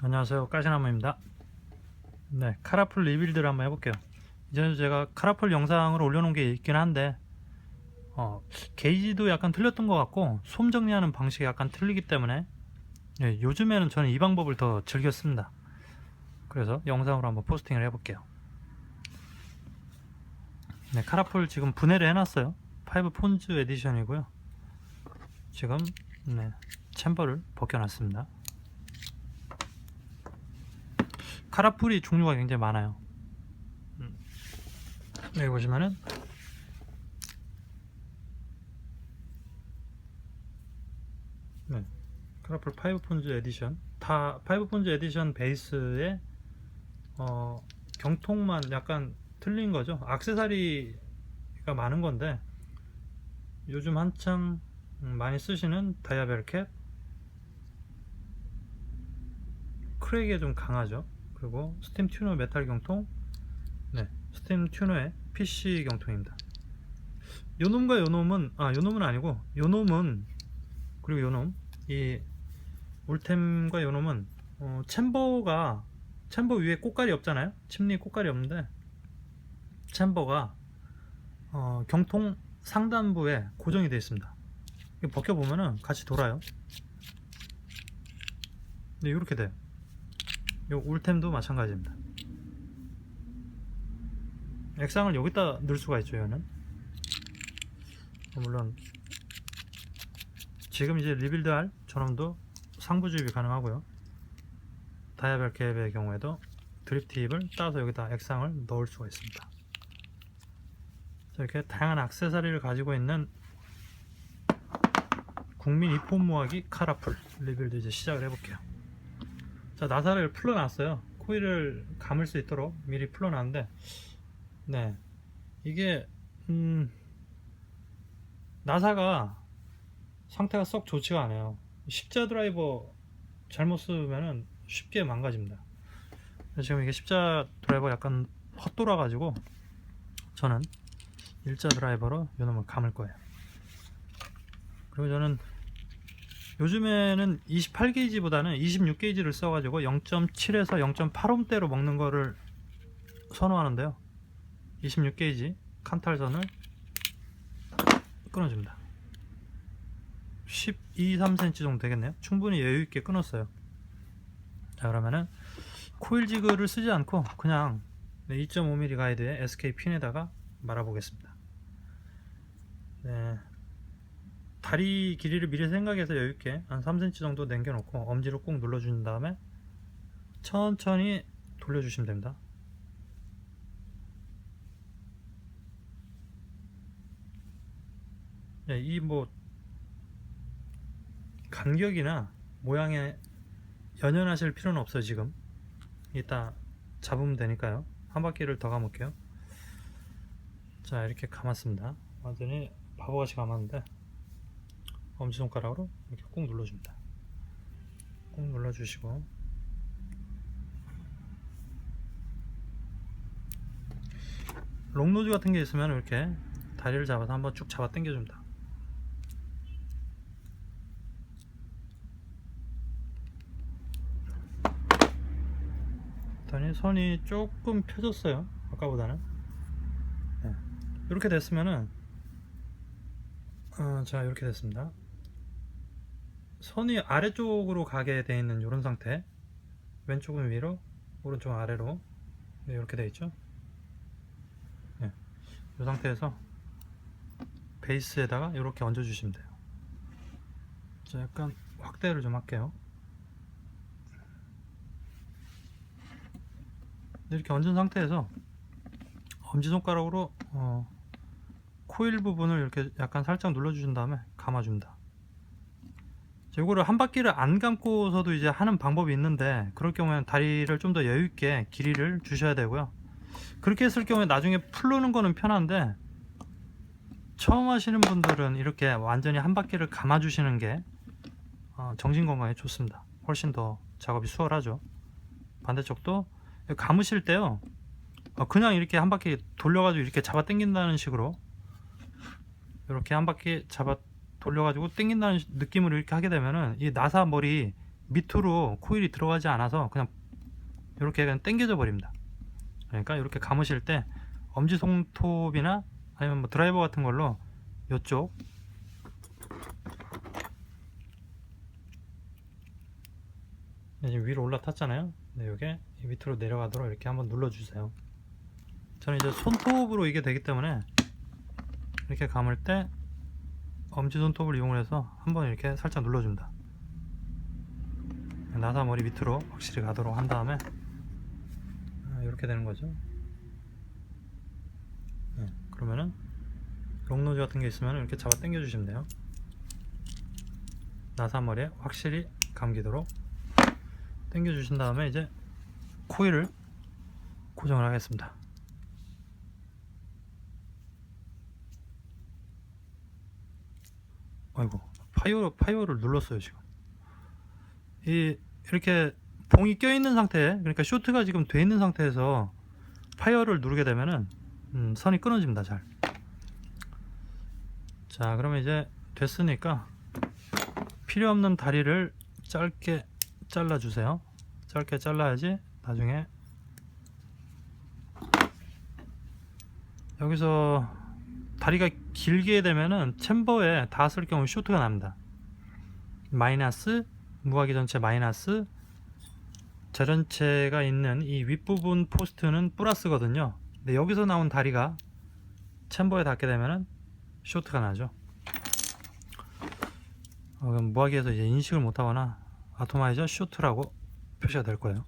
안녕하세요, 까시나무입니다. 네, 카라풀 리빌드를 한번 해볼게요. 이전에도 제가 카라풀 영상을 올려놓은 게 있긴 한데 게이지도 약간 틀렸던 것 같고 솜 정리하는 방식이 약간 틀리기 때문에 요즘에는 저는 이 방법을 더 즐겼습니다. 그래서 영상으로 한번 포스팅을 해볼게요. 네, 카라풀 지금 분해를 해놨어요. 5 폰즈 에디션이고요. 지금 챔버를 벗겨놨습니다. 카라풀이 종류가 굉장히 많아요. 여기 보시면은 카라풀 5 폰즈 에디션, 다 5 폰즈 에디션 베이스에 경통만 약간 틀린 거죠. 액세서리가 많은 건데 요즘 한창 많이 쓰시는 다이아벨 캡, 크랙에 좀 강하죠. 그리고 스팀 튜너 메탈 경통, 스팀 튜너의 PC 경통입니다. 요놈과 요놈은 요놈은 아니고, 요놈은, 그리고 요놈, 이 울템과 요놈은 챔버 위에 꽃갈이 없잖아요. 침리 꽃갈이 없는데 챔버가 경통 상단부에 고정이 되어 있습니다. 이거 벗겨보면은 같이 돌아요. 네, 이렇게 돼요. 요 울템도 마찬가지입니다. 액상을 여기다 넣을 수가 있죠. 얘는 물론 지금 이제 리빌드할 저놈도 상부 주입이 가능하고요. 다이아벨 캡의 경우에도 드립 팁을 따서 여기다 액상을 넣을 수가 있습니다. 이렇게 다양한 액세서리를 가지고 있는 국민 이폰 모으기 카라풀 리빌드 이제 시작을 해볼게요. 자, 나사를 풀어놨어요. 코일을 감을 수 있도록 미리 풀어놨는데, 이게 나사가 상태가 썩 좋지가 않아요. 십자 드라이버 잘못 쓰면은 쉽게 망가집니다. 지금 이게 십자 드라이버 약간 헛돌아 가지고 저는 일자 드라이버로 요놈을 감을 거예요. 그리고 저는 요즘에는 28게이지보다는 26게이지를 써가지고 0.7에서 0.8옴대로 먹는 거를 선호하는데요. 26게이지 칸탈선을 끊어줍니다. 12, 3cm 정도 되겠네요. 충분히 여유있게 끊었어요. 자, 그러면은 코일 지그를 쓰지 않고 그냥 2.5mm 가이드의 SK 핀에다가 말아보겠습니다. 다리 길이를 미리 생각해서 여유있게 한 3cm 정도 남겨놓고 엄지로 꾹 눌러준 다음에 천천히 돌려주시면 됩니다. 이 간격이나 모양에 연연하실 필요는 없어요. 지금 이따 잡으면 되니까요. 한 바퀴를 더 감을게요. 자, 이렇게 감았습니다. 완전히 바보같이 감았는데 엄지손가락으로 이렇게 꾹 눌러줍니다. 꾹 눌러주시고, 롱노즈 같은 게 있으면 이렇게 다리를 잡아서 한번 쭉 잡아 당겨줍니다. 일단 선이 조금 펴졌어요. 아까보다는. 이렇게 됐으면은 자, 이렇게 됐습니다. 선이 아래쪽으로 가게 되어 있는 이런 상태, 왼쪽은 위로 오른쪽은 아래로 이렇게 되어 있죠. 이 상태에서 베이스에다가 이렇게 얹어 주시면 돼요. 자, 약간 확대를 좀 할게요. 이렇게 얹은 상태에서 엄지손가락으로 코일 부분을 이렇게 약간 살짝 눌러주신 다음에 감아줍니다. 이거를 한 바퀴를 안 감고서도 이제 하는 방법이 있는데, 그럴 경우에는 다리를 좀 더 여유있게 길이를 주셔야 되고요. 그렇게 했을 경우에 나중에 풀르는 거는 편한데, 처음 하시는 분들은 이렇게 완전히 한 바퀴를 감아 주시는 게 정신 건강에 좋습니다. 훨씬 더 작업이 수월하죠. 반대쪽도 감으실 때요, 그냥 이렇게 한 바퀴 돌려가지고 이렇게 잡아 당긴다는 식으로, 이렇게 한 바퀴 잡아 돌려가지고 당긴다는 느낌으로 이렇게 하게 되면은 이 나사 머리 밑으로 코일이 들어가지 않아서 그냥 이렇게 그냥 당겨져 버립니다. 그러니까 이렇게 감으실 때 엄지손톱이나 아니면 뭐 드라이버 같은 걸로 이쪽 지금 위로 올라탔잖아요. 네, 이게 밑으로 내려가도록 이렇게 한번 눌러주세요. 저는 이제 손톱으로 이게 되기 때문에 이렇게 감을 때 엄지손톱을 이용해서 한번 이렇게 살짝 눌러줍니다. 나사머리 밑으로 확실히 가도록 한 다음에 이렇게 되는 거죠. 네, 그러면은 롱노즈 같은 게 있으면 이렇게 잡아 당겨 주시면 돼요. 나사머리에 확실히 감기도록 당겨 주신 다음에 이제 코일을 고정을 하겠습니다. 아이고, 파이어를 눌렀어요. 지금 이렇게 봉이 껴 있는 상태, 그러니까 쇼트가 지금 돼 있는 상태에서 파이어를 누르게 되면은 선이 끊어집니다. 잘. 자, 그러면 이제 됐으니까 필요 없는 다리를 짧게 잘라 주세요. 짧게 잘라야지 나중에 여기서 다리가 길게 되면은 챔버에 닿았을 경우 쇼트가 납니다. 마이너스, 무화기 전체 마이너스, 재련체가 있는 이 윗부분 포스트는 플러스거든요. 근데 여기서 나온 다리가 챔버에 닿게 되면은 쇼트가 나죠. 그럼 무화기에서 이제 인식을 못하거나 아토마이저 쇼트라고 표시가 될 거예요.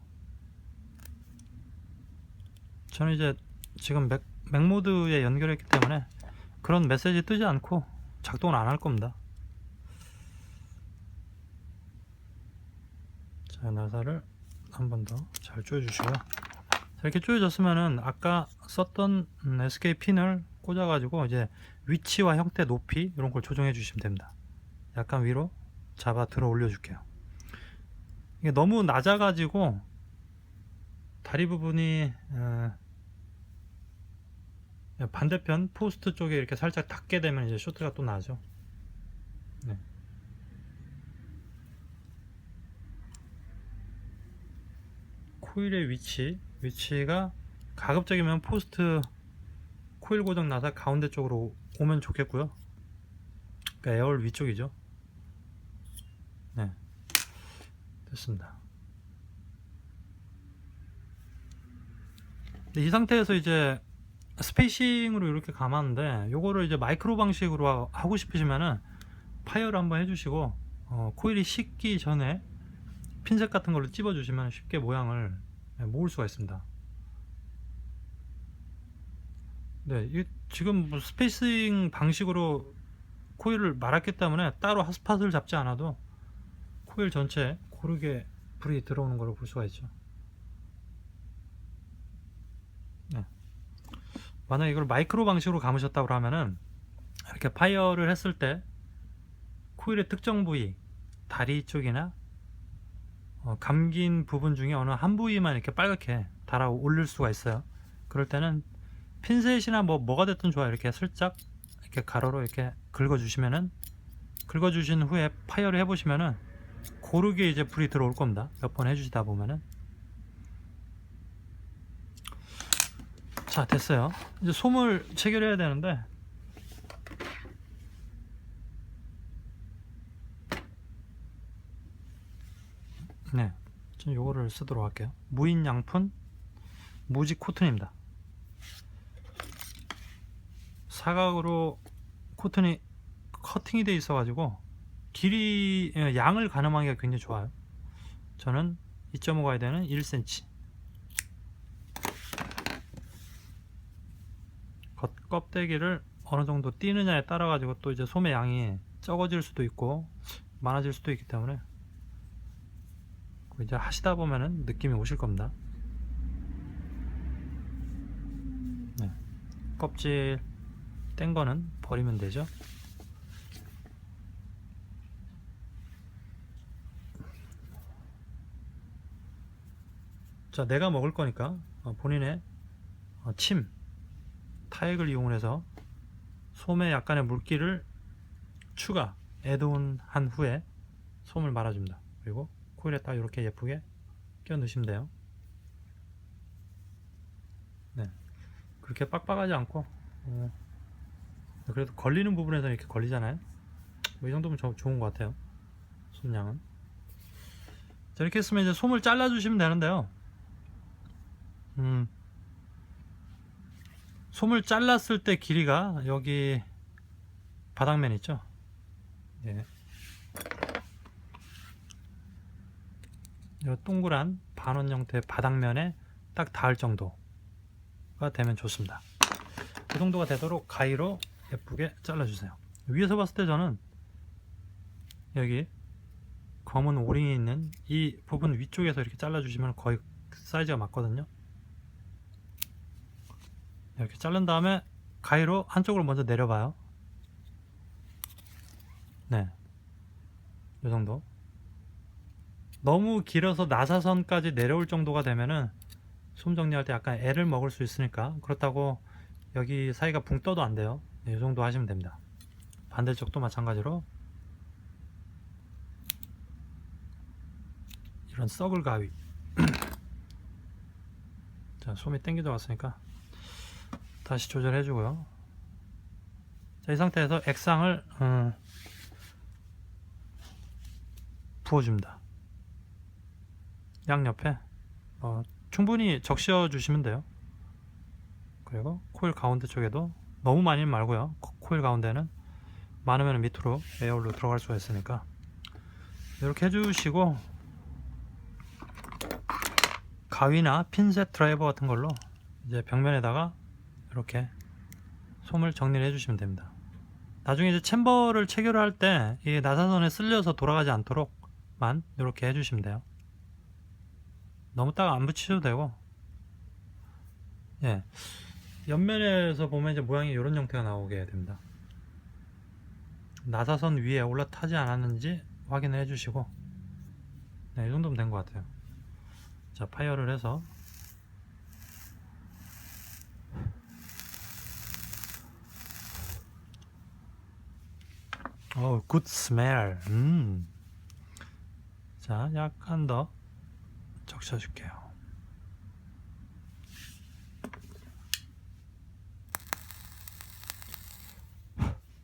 저는 이제 지금 맥모드에 연결했기 때문에 그런 메시지 뜨지 않고 작동을 안 할 겁니다. 자, 나사를 한 번 더 잘 조여주시고요. 이렇게 조여졌으면은 아까 썼던 SK 핀을 꽂아 가지고 이제 위치와 형태, 높이 이런 걸 조정해 주시면 됩니다. 약간 위로 잡아 들어 올려 줄게요. 이게 너무 낮아 가지고 다리 부분이 반대편 포스트 쪽에 이렇게 살짝 닿게 되면 이제 쇼트가 또 나죠. 네. 코일의 위치가 가급적이면 포스트 코일 고정 나사 가운데 쪽으로 오면 좋겠고요. 그러니까 에어홀 위쪽이죠. 네, 됐습니다. 이 상태에서 이제 스페이싱으로 이렇게 감았는데 요거를 이제 마이크로 방식으로 하고 싶으시면은 파이어를 한번 해주시고 코일이 식기 전에 핀셋 같은 걸로 찝어 주시면 쉽게 모양을 모을 수가 있습니다. 네, 지금 뭐 스페이싱 방식으로 코일을 말았기 때문에 따로 핫스팟을 잡지 않아도 코일 전체에 고르게 불이 들어오는 걸 볼 수가 있죠. 네. 만약 이걸 마이크로 방식으로 감으셨다고 하면은 이렇게 파이어를 했을 때 코일의 특정 부위, 다리 쪽이나 감긴 부분 중에 어느 한 부위만 이렇게 빨갛게 달아 올릴 수가 있어요. 그럴 때는 핀셋이나 뭐가 됐든 좋아요. 이렇게 슬쩍 이렇게 가로로 이렇게 긁어주시면은, 긁어주신 후에 파이어를 해보시면은 고르게 이제 불이 들어올 겁니다. 몇 번 해주시다 보면은. 자, 됐어요. 이제 솜을 체결해야 되는데, 네, 전 요거를 쓰도록 할게요. 무인 양푼 무지 코튼입니다. 사각으로 코튼이 커팅이 돼 있어 가지고 길이 양을 가늠하기가 굉장히 좋아요. 저는 2.5 가야 되는 1cm. 껍데기를 어느 정도 띄느냐에 따라 가지고 또 이제 솜의 양이 적어질 수도 있고 많아질 수도 있기 때문에 이제 하시다 보면은 느낌이 오실 겁니다. 네. 껍질 뗀 거는 버리면 되죠. 자, 내가 먹을 거니까 본인의 침, 타액을 이용해서 솜에 약간의 물기를 애드온 한 후에 솜을 말아줍니다. 그리고 코일에 딱 이렇게 예쁘게 끼워 넣으시면 돼요. 네, 그렇게 빡빡하지 않고 그래도 걸리는 부분에서 이렇게 걸리잖아요. 뭐 이 정도면 좋은 것 같아요. 솜양은. 자, 이렇게 했으면 이제 솜을 잘라 주시면 되는데요. 솜을 잘랐을 때 길이가 여기 바닥면 있죠. 예. 이 동그란 반원 형태의 바닥면에 딱 닿을 정도가 되면 좋습니다. 그 정도가 되도록 가위로 예쁘게 잘라주세요. 위에서 봤을 때 저는 여기 검은 오링이 있는 이 부분 위쪽에서 이렇게 잘라주시면 거의 사이즈가 맞거든요. 이렇게 자른 다음에 가위로 한쪽으로 먼저 내려봐요. 네, 이 정도. 너무 길어서 나사선까지 내려올 정도가 되면은 솜 정리할 때 약간 애를 먹을 수 있으니까, 그렇다고 여기 사이가 붕 떠도 안 돼요. 네, 이 정도 하시면 됩니다. 반대쪽도 마찬가지로 이런 썩을 가위. 자, 솜이 땡겨 들어갔으니까 다시 조절해 주고요. 자, 이 상태에서 액상을 부어줍니다. 양옆에 충분히 적셔 주시면 돼요. 그리고 코일 가운데 쪽에도 너무 많이는 말고요. 코일 가운데는 많으면 밑으로 에어홀로 들어갈 수가 있으니까 이렇게 해주시고, 가위나 핀셋 드라이버 같은 걸로 이제 벽면에다가 이렇게 솜을 정리를 해주시면 됩니다. 나중에 이제 챔버를 체결을 할 때 이 나사선에 쓸려서 돌아가지 않도록만 이렇게 해주시면 돼요. 너무 딱 안 붙이셔도 되고, 예, 옆면에서 보면 이제 모양이 이런 형태가 나오게 됩니다. 나사선 위에 올라타지 않았는지 확인을 해주시고, 네, 이 정도면 된 것 같아요. 자, 파이어를 해서 굿 스멜. 자, 약간 더 적셔줄게요.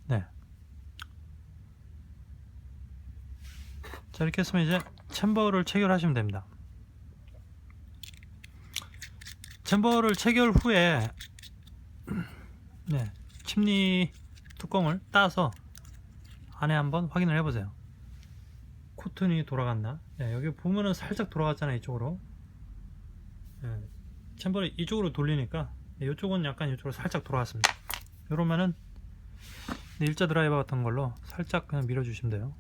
네. 자, 이렇게 했으면 이제 챔버를 체결하시면 됩니다. 챔버를 체결 후에 네, 침리 뚜껑을 따서 안에 한번 확인을 해보세요. 코튼이 돌아갔나? 네, 여기 보면은 살짝 돌아갔잖아요, 이쪽으로. 네, 챔버를 이쪽으로 돌리니까 이쪽은 약간 이쪽으로 살짝 돌아갔습니다. 이러면은 일자 드라이버 같은 걸로 살짝 그냥 밀어주시면 돼요.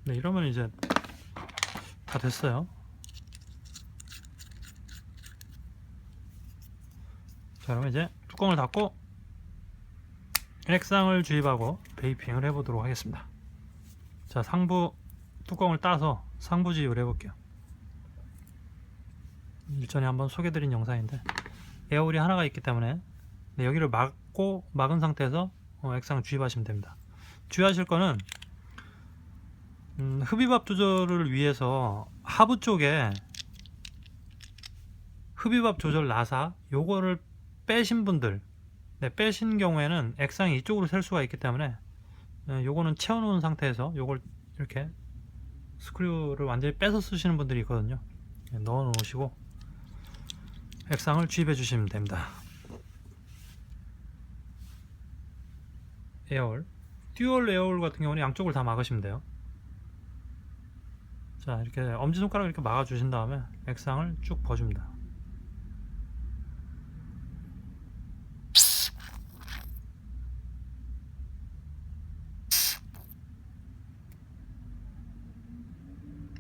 네, 이러면 이제 다 됐어요. 자, 그러면 이제 뚜껑을 닫고 액상을 주입하고 베이핑을 해보도록 하겠습니다. 자, 상부 뚜껑을 따서 상부 지입을 해볼게요. 일전에 한번 소개드린 영상인데 에어홀이 하나가 있기 때문에 여기를 막은 상태에서 액상을 주입하시면 됩니다. 주의하실 거는 흡입압 조절을 위해서 하부 쪽에 흡입압 조절 나사 요거를 빼신 분들, 빼신 경우에는 액상이 이쪽으로 셀 수가 있기 때문에 요거는 채워놓은 상태에서 요걸 이렇게 스크류를 완전히 빼서 쓰시는 분들이 있거든요. 넣어 놓으시고 액상을 주입해 주시면 됩니다. 에어홀, 듀얼 에어홀 같은 경우는 양쪽을 다 막으시면 돼요. 자, 이렇게 엄지손가락을 이렇게 막아 주신 다음에 액상을 쭉 버줍니다.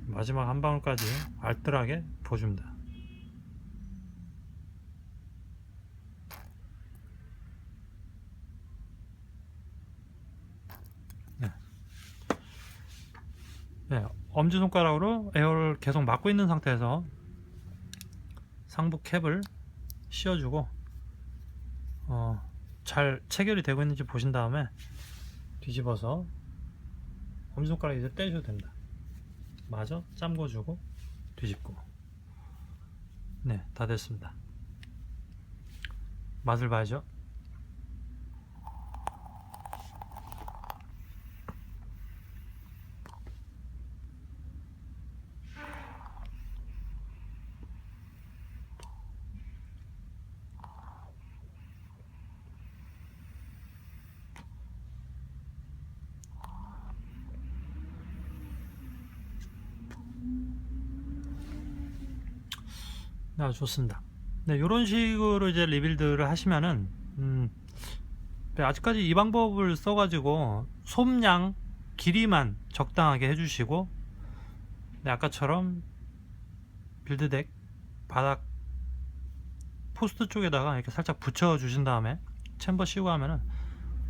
마지막 한 방울까지 알뜰하게 부어줍니다. 네, 엄지손가락으로 에어를 계속 막고 있는 상태에서 상부 캡을 씌워주고 잘 체결이 되고 있는지 보신 다음에 뒤집어서 엄지손가락 이제 떼셔도 됩니다. 마저 잠궈주고 뒤집고. 네, 다 됐습니다. 맛을 봐야죠. 네, 아주 좋습니다. 네, 이런 식으로 이제 리빌드를 하시면은 네, 아직까지 이 방법을 써가지고 솜양 길이만 적당하게 해주시고, 네, 아까처럼 빌드덱 바닥 포스트 쪽에다가 이렇게 살짝 붙여 주신 다음에 챔버 씌우고 하면은,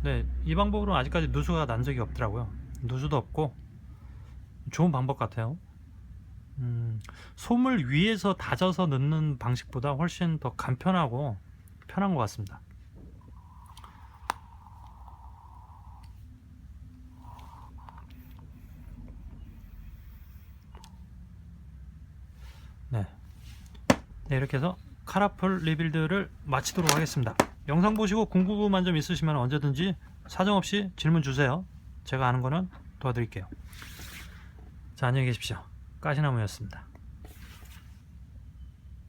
네, 이 방법으로 아직까지 누수가 난 적이 없더라고요. 누수도 없고 좋은 방법 같아요. 솜을 위에서 다져서 넣는 방식보다 훨씬 더 간편하고 편한 것 같습니다. 네. 네, 이렇게 해서 카라풀 리빌드를 마치도록 하겠습니다. 영상 보시고 궁금한 점 있으시면 언제든지 사정없이 질문 주세요. 제가 아는 거는 도와드릴게요. 자, 안녕히 계십시오. 가시나무였습니다.